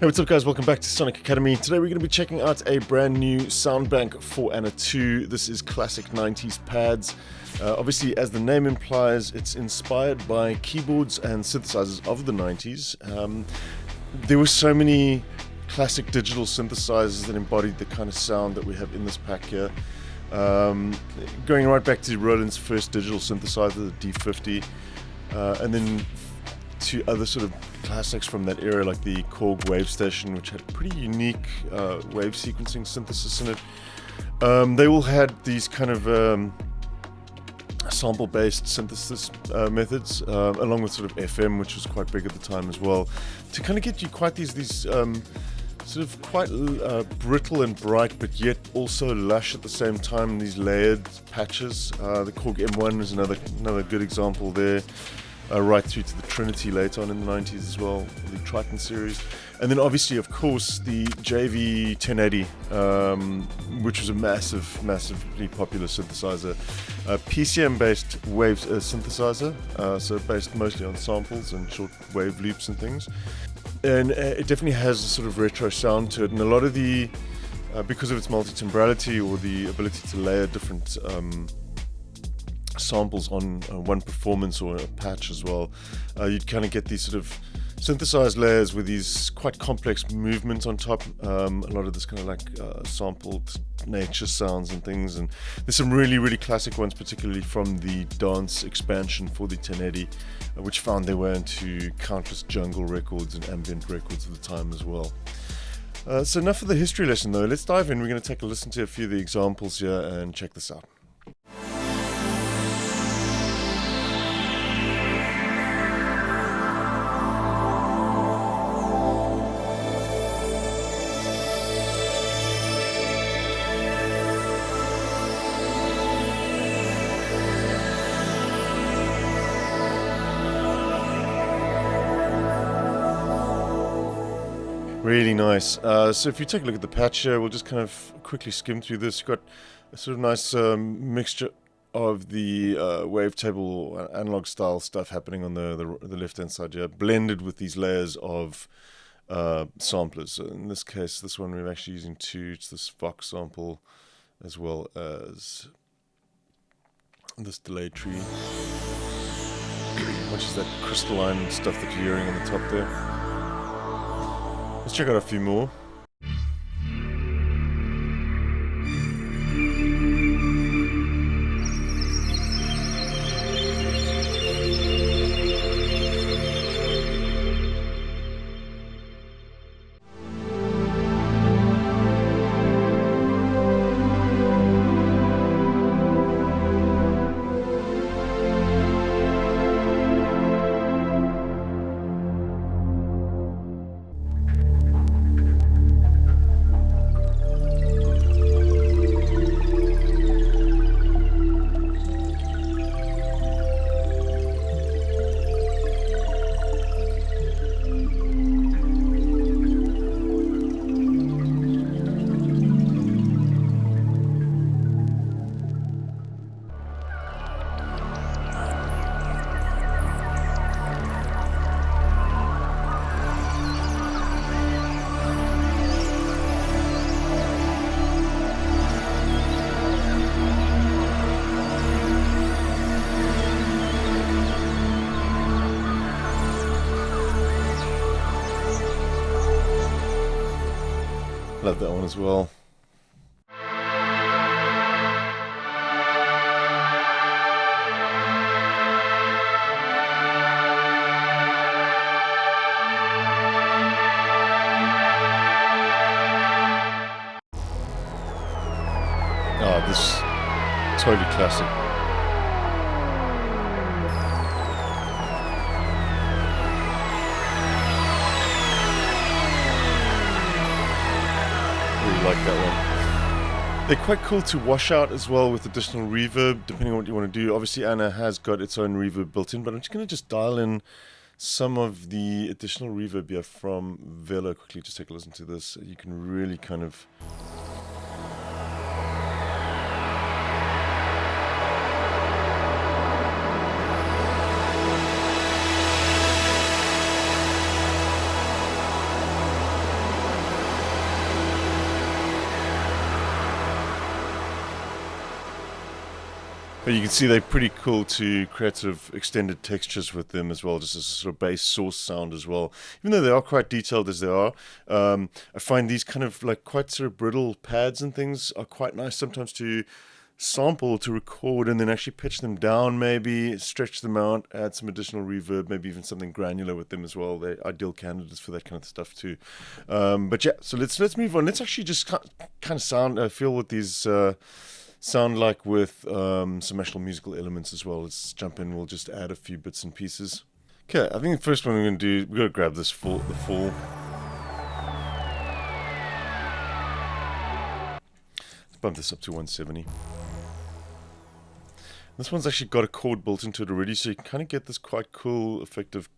Hey, what's up guys? Welcome back to Sonic Academy. Today we're going to be checking out a brand new sound bank for Anna 2. This is classic 90s pads. Obviously, as the name implies, it's inspired by keyboards and synthesizers of the 90s. There were so many classic digital synthesizers that embodied the kind of sound that we have in this pack here. Going right back to Roland's first digital synthesizer, the D50, and then to other sort of classics from that era, like the Korg Wave Station, which had pretty unique wave sequencing synthesis in it. They all had these kind of sample-based synthesis methods, along with sort of FM, which was quite big at the time as well, to kind of get you quite these sort of quite brittle and bright, but yet also lush at the same time. These layered patches. The Korg M1 is another good example there. Right through to the Trinity later on in the 90s as well, the Triton series. And then obviously, of course, the JV 1080, which was a massively popular synthesizer. PCM-based wave synthesizer, so based mostly on samples and short wave loops and things. And it definitely has a sort of retro sound to it. And a lot of the, because of its multi-timbrality or the ability to layer different samples on one performance or a patch as well, you'd kind of get these sort of synthesized layers with these quite complex movements on top. A lot of this kind of like sampled nature sounds and things, and there's some really classic ones, particularly from the dance expansion for the 1080, which found their way into countless jungle records and ambient records of the time as well. So enough of the history lesson though, let's dive in. We're going to take a listen to a few of the examples here and check this out. Really nice. So if you take a look at the patch here, we'll just kind of quickly skim through this. You've got a sort of nice mixture of the wavetable analog style stuff happening on the left hand side here, blended with these layers of samplers. So in this case, this one we're actually using two. It's this Vox sample as well as this delay tree, which is that crystalline stuff that you're hearing on the top there. Let's check out a few more. Love that one as well. Oh, this totally classic. Like that one. They're quite cool to wash out as well with additional reverb, depending on what you want to do. Obviously, Anna has got its own reverb built in, but I'm just going to dial in some of the additional reverb here from Vela quickly. Just take a listen to this. You can really kind of But you can see they're pretty cool to create sort of extended textures with them as well, just as a sort of bass source sound as well. Even though they are quite detailed as they are, I find these kind of like quite sort of brittle pads and things are quite nice sometimes to sample, to record, and then actually pitch them down, maybe stretch them out, add some additional reverb, maybe even something granular with them as well. They're ideal candidates for that kind of stuff too. But yeah, so let's move on. Let's actually just kind of feel what these sound like with some actual musical elements as well. Let's jump in. We'll just add a few bits and pieces. Okay, I think the first one we're going to do, we're going to grab this the full. Let's bump this up to 170. This one's actually got a chord built into it already, so you can kind of get this quite cool effect of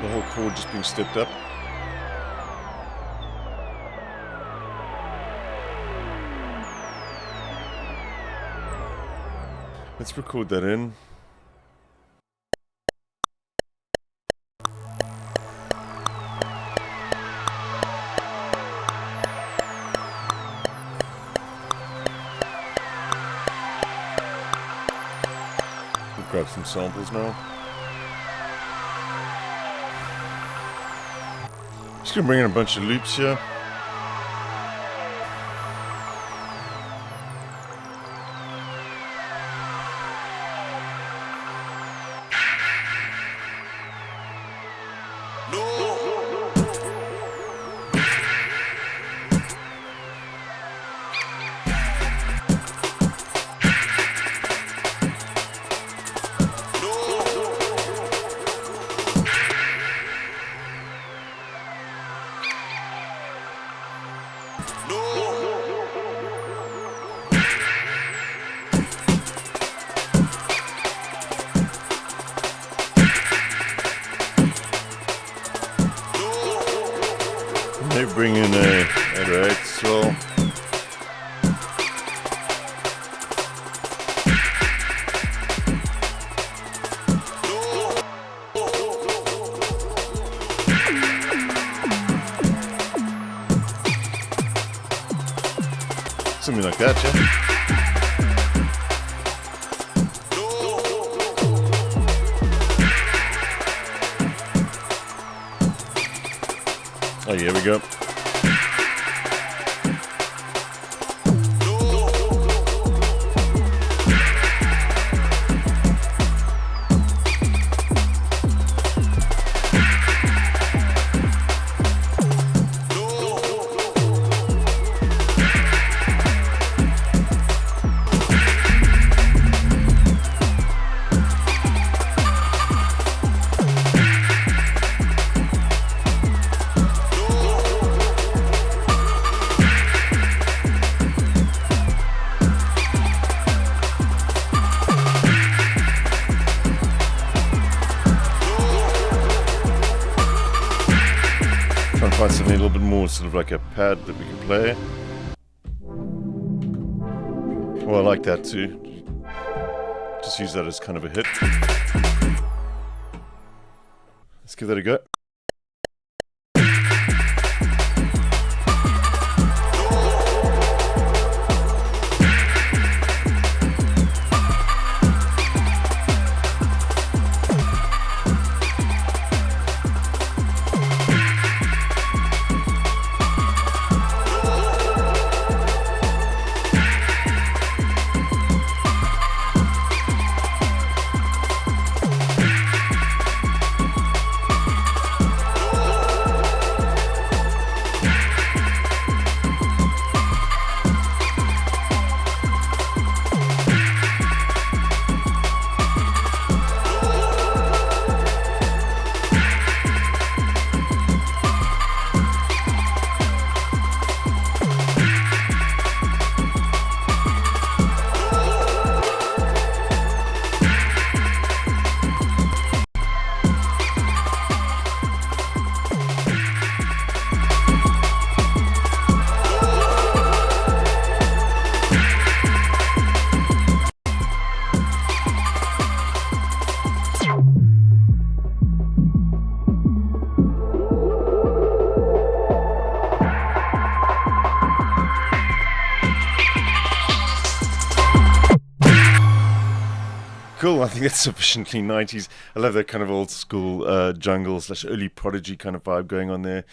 the whole chord just being stepped up. Let's record that in. We'll grab some samples now. Just gonna bring in a bunch of loops here. They bring in a right, so something like that, yeah. Oh, here we go. Find something a little bit more sort of like a pad that we can play. Well, I like that too. Just use that as kind of a hit. Let's give that a go. Cool, I think that's sufficiently 90s. I love that kind of old school jungle / early Prodigy kind of vibe going on there.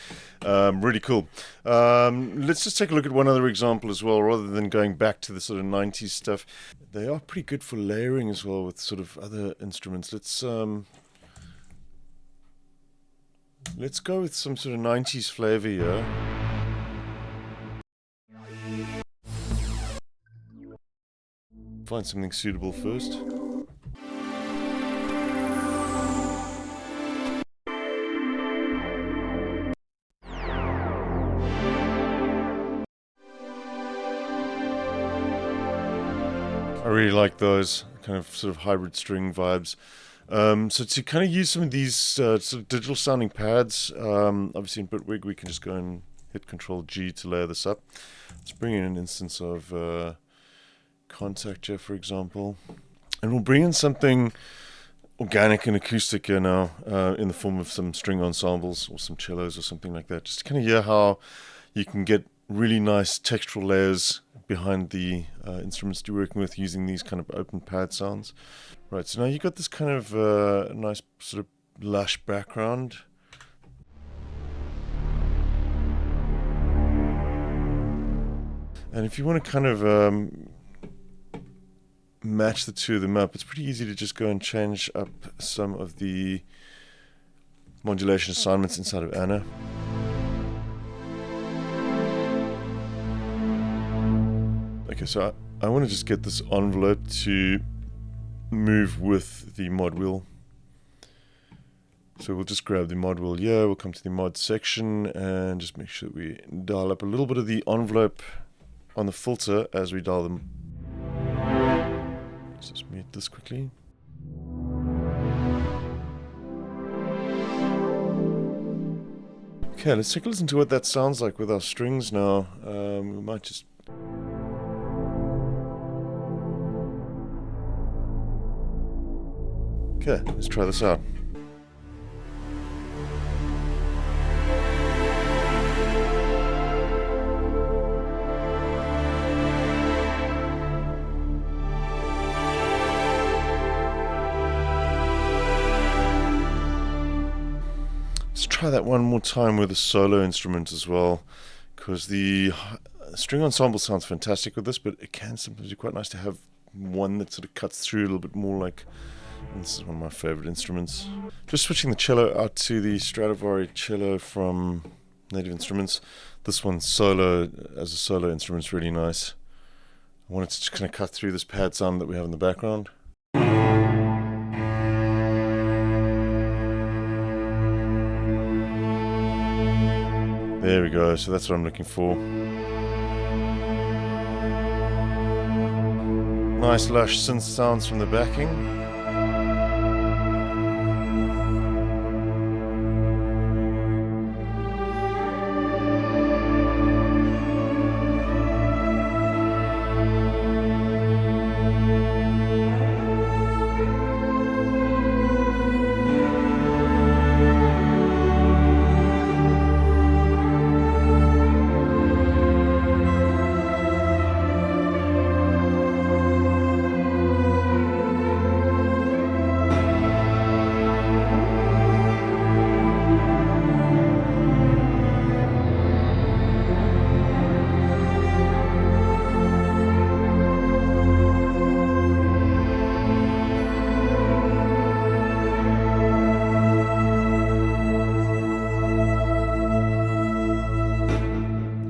Really cool. Let's just take a look at one other example as well, rather than going back to the sort of 90s stuff. They are pretty good for layering as well with sort of other instruments. Let's go with some sort of 90s flavor here. Find something suitable first. I really like those kind of sort of hybrid string vibes. So to kind of use some of these sort of digital sounding pads, obviously in Bitwig we can just go and hit Control G to layer this up. Let's bring in an instance of Contacture, for example, and we'll bring in something organic and acoustic here now, in the form of some string ensembles or some cellos or something like that, just to kind of hear how you can get really nice textural layers behind the instruments you're working with using these kind of open pad sounds. Right, so now you've got this kind of nice sort of lush background. And if you want to kind of match the two of them up, it's pretty easy to just go and change up some of the modulation assignments inside of Anna. Okay, so I want to just get this envelope to move with the mod wheel. So we'll just grab the mod wheel here, we'll come to the mod section and just make sure that we dial up a little bit of the envelope on the filter as we dial them. Let's just mute this quickly. Okay, let's take a listen to what that sounds like with our strings now. We might just... Okay, let's try this out. Let's try that one more time with a solo instrument as well, because the string ensemble sounds fantastic with this, but it can sometimes be quite nice to have one that sort of cuts through a little bit more. Like, this is one of my favorite instruments. Just switching the cello out to the Stradivari cello from Native Instruments. This one solo, as a solo instrument, is really nice. I wanted to just kind of cut through this pad sound that we have in the background. There we go, so that's what I'm looking for. Nice lush synth sounds from the backing.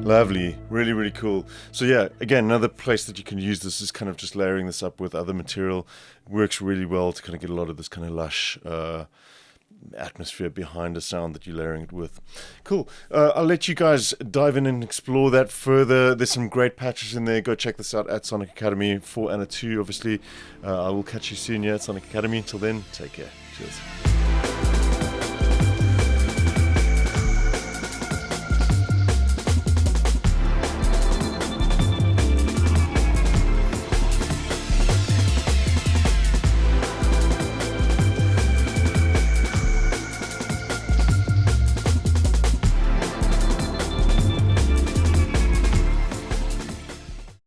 Lovely, really, really cool. So yeah, again, another place that you can use this is kind of just layering this up with other material. It works really well to kind of get a lot of this kind of lush atmosphere behind a sound that you're layering it with. Cool. I'll let you guys dive in and explore that further. There's some great patches in there. Go check this out at Sonic Academy for Anna 2, obviously. I will catch you soon here at Sonic Academy. Until then, take care. Cheers.